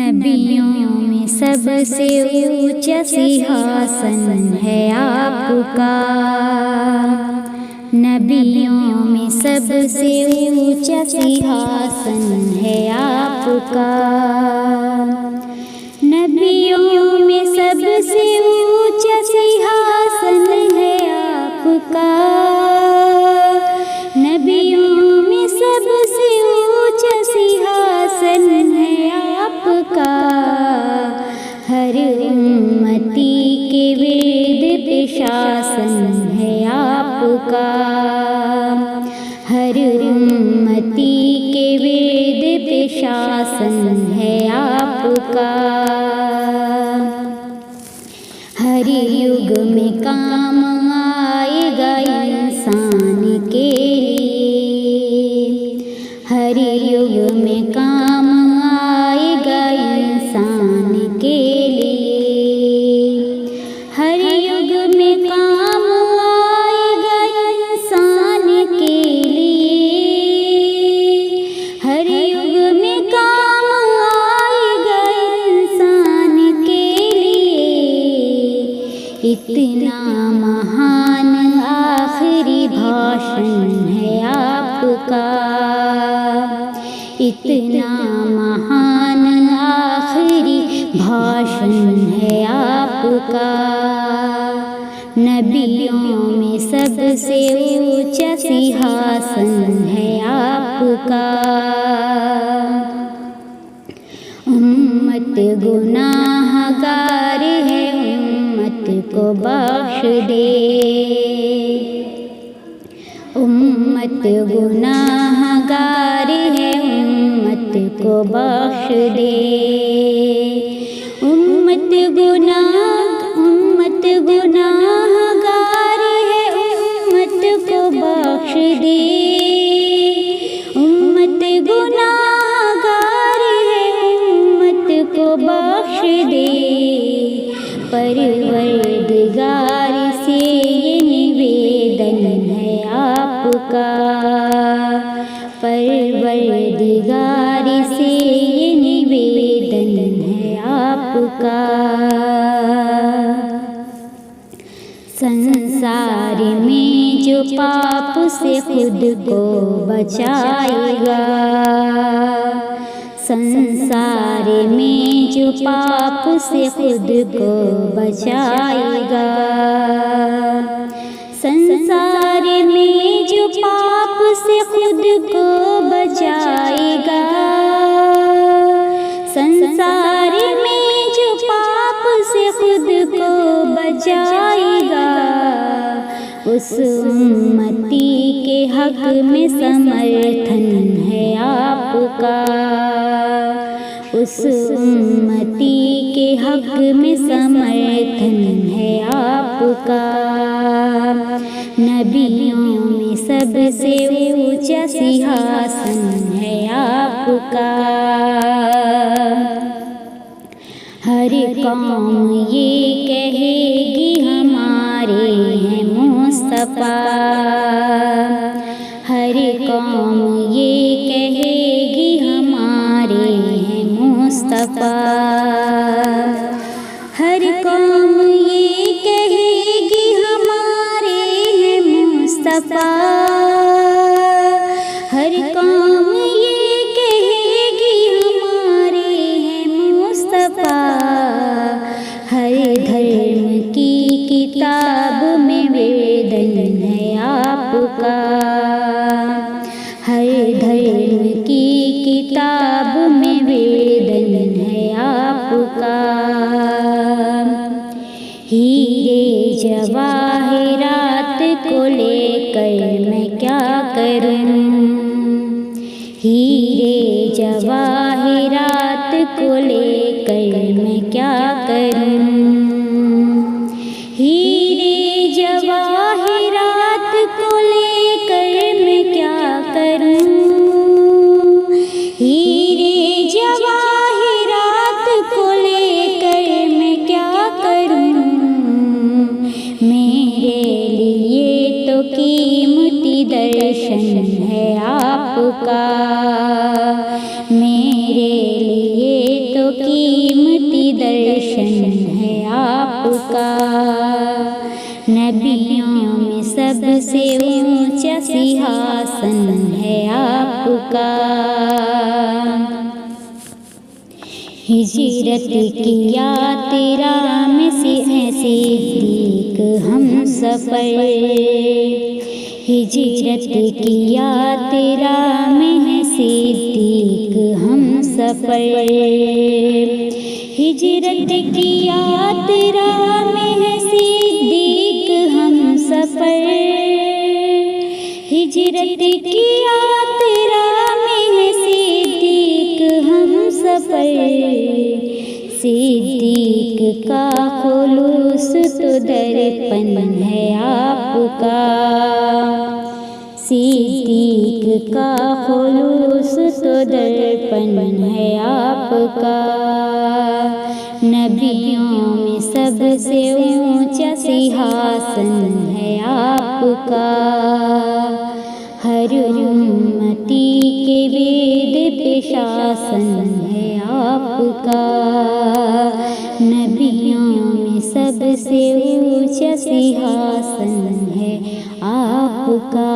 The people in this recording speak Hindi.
नबियों में सबसे ऊंचा सिंहासन है आपका। नबियों में सबसे ऊंचा सिंहासन है आपका। नबियों में सबसे ऊंचा सिंहासन है आपका। नबियों में सबसे ऊंचा सिंहासन है आपका। हर उम्मती के वेद पे शासन है आपका। हर उम्मती के वेद पे शासन है आपका। हर युग में काम आएगा इंसान के लिए। हर युग में काम आएगा इंसान के लिए। हर युग में काम आएगा इंसान के लिए। हर युग में काम आएगा इंसान के लिए। इतना महान आखिरी भाषण है आपका। इतना महान आखिरी भाषण है आपका। नबियों में सबसे ऊंचा सिंहासन है आपका। उम्मत गुनाहगार है, उम्मत को बख्श दे। उम्मत गुनाहगार है, उम्मत को बख्श दे। उम्मत गुनाहगार है, उम्मत को बख्श दे। उम्मत गुनाहगार है, उम्मत को बख्श दे। परवरदिगार से ये निवेदन है आपका। परवरदिगार से ये निवेदन है आपका। संसार में जो पाप से खुद को बचाएगा। संसार में जो पाप से खुद को बचाएगा। संसार में जो पाप से खुद को बचाएगा। संसार में जो पाप से खुद को बचाएगा। उस उम्मती के हक में समर्थन है आपका। उस उम्मती के हक में समर्थन है आपका। नबियों में सबसे ऊंचा सिंहासन है आपका। हर कौम ये कहेगी हमारे हैं मुस्तफा। हर कौम ये कहेगी हमारे हैं मुस्तफा। हर कौम ये कहेगी हमारे हैं मुस्तफा। हर कौम ये कहेगी हमारे हैं मुस्तफा। हर धर्म की किताब में वेदन है आपका। हर धर्म की किताब में वेदन है आपका। हीरे जवाहरात को लेकर मैं क्या करूं। हीरे जवाहरात को लेकर मैं क्या करूं। हीरे जवाहरात को लेकर मैं क्या करूं। हीरे जवाहरात को लेकर मैं क्या करूं। मेरे लिए तो कीमती दर्शन है आपका। मेरे लिए तो तो कीमती दर्शन है आपका। नबियों में सबसे ऊंचा सिंहासन है आपका। हिजरत किया तेरा में सिद्दीक हम सफर। हिजरत किया तेरा में सिद्दीक हम सफर। हिजरत किया तेरा में सिद्दीक हम सफर। हिजरत किया तेरा में सिद्दीक हम सफर। सिद्दीक का खुलूस तो दर्पण है आपका। सिद्दीक का खुलूस तो दर्पण है आपका। नबियों में सबसे ऊंचा सिंहासन है आपका। हर उम्मती के वेद पे शासन है आपका। नबियों में सबसे ऊंचा सिंहासन है आपका।